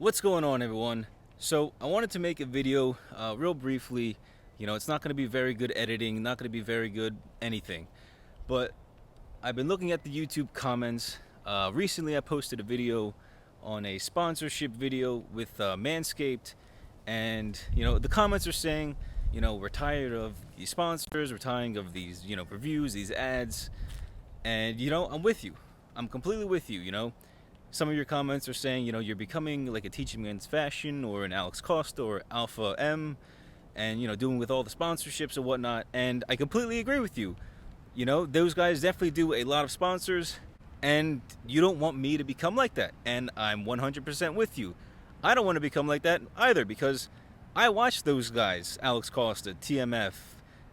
What's going on, everyone? So I wanted to make a video real briefly. It's not going to be very good editing, not going to be very good anything, but I've been looking at the YouTube comments. Recently I posted a video on a sponsorship video with Manscaped, and the comments are saying, we're tired of these sponsors, we're tired of these reviews, these ads, and I'm with you. I'm completely with you. Some of your comments are saying, you're becoming like a Teaching Men's Fashion or an Alex Kouras or Alpha M, and doing with all the sponsorships and whatnot. And I completely agree with you. Those guys definitely do a lot of sponsors, and you don't want me to become like that. And I'm 100% with you. I don't want to become like that either, because I watched those guys, Alex Kouras, TMF,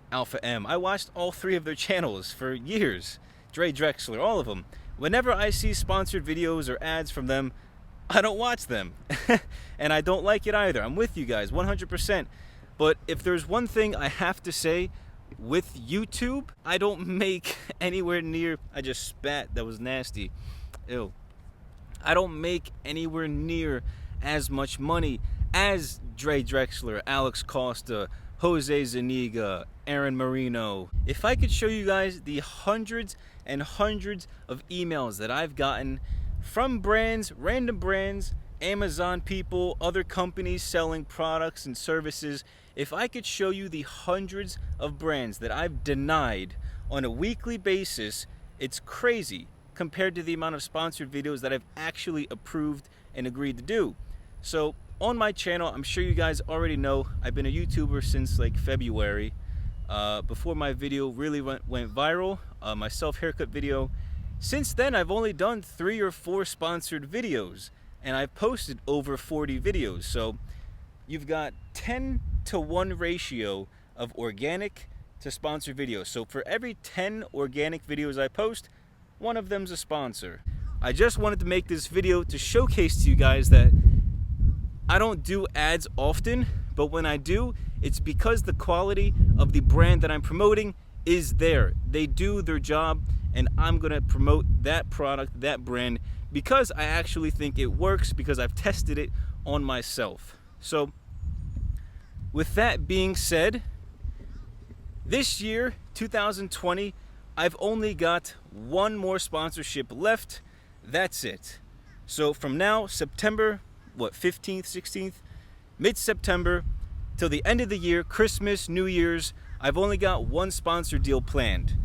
Alpha M. I watched all three of their channels for years. Dre Drexler, all of them. Whenever I see sponsored videos or ads from them, I don't watch them. And I don't like it either. I'm with you guys 100%. But if there's one thing I have to say with YouTube, I don't make anywhere near, I just spat, that was nasty. Ew. I don't make anywhere near as much money as Dre Drexler, Alex Kouras, Jose Zuniga, Aaron Marino. If I could show you guys the hundreds and hundreds of emails that I've gotten from brands, random brands, Amazon people, other companies selling products and services, if I could show you the hundreds of brands that I've denied on a weekly basis, it's crazy compared to the amount of sponsored videos that I've actually approved and agreed to do. So on my channel, I'm sure you guys already know, I've been a YouTuber since like February. Before my video really went viral, my self-haircut video. Since then, I've only done 3 or 4 sponsored videos, and I've posted over 40 videos. So you've got 10-to-1 ratio of organic to sponsored videos. So for every 10 organic videos I post, one of them's a sponsor. I just wanted to make this video to showcase to you guys that I don't do ads often, but when I do, it's because the quality of the brand that I'm promoting is there. They do their job, and I'm gonna promote that product, that brand, because I actually think it works, because I've tested it on myself. So with that being said, this year, 2020, I've only got one more sponsorship left. That's it. So from now, September, 15th, 16th, mid-September, till the end of the year, Christmas, New Year's, I've only got one sponsor deal planned.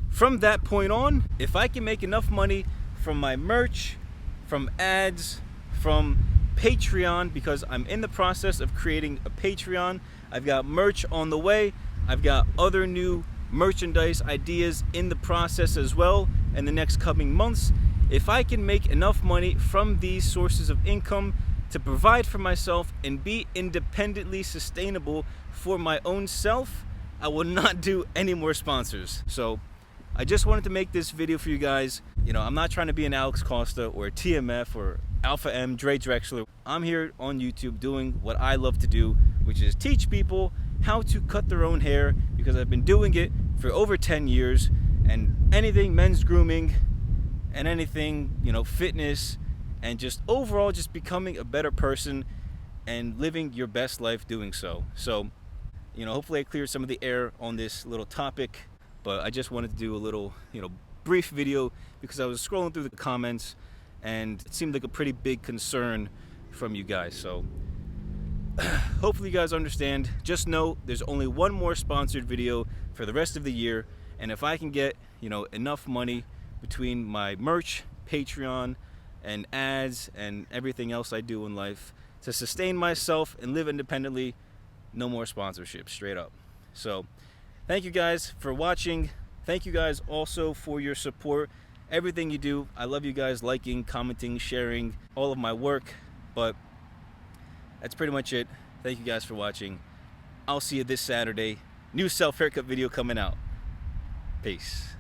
From that point on, if I can make enough money from my merch, from ads, from Patreon, because I'm in the process of creating a Patreon, I've got merch on the way, I've got other new merchandise ideas in the process as well in the next coming months. If I can make enough money from these sources of income to provide for myself and be independently sustainable for my own self, I will not do any more sponsors. So I just wanted to make this video for you guys. I'm not trying to be an Alex Kouras or a TMF or Alpha M, Dre Drexler. I'm here on YouTube doing what I love to do, which is teach people how to cut their own hair, because I've been doing it for over 10 years, and anything men's grooming and anything, fitness, and just overall just becoming a better person and living your best life doing so. So, hopefully I cleared some of the air on this little topic, but I just wanted to do a little, brief video because I was scrolling through the comments and it seemed like a pretty big concern from you guys. So hopefully you guys understand. Just know there's only one more sponsored video for the rest of the year, and if I can get, enough money between my merch, Patreon, and ads and everything else I do in life to sustain myself and live independently, no more sponsorships, straight up. So thank you guys for watching. Thank you guys also for your support, everything you do. I love you guys liking, commenting, sharing all of my work. But that's pretty much it. Thank you guys for watching. I'll see you this Saturday. New self-haircut video coming out. Peace.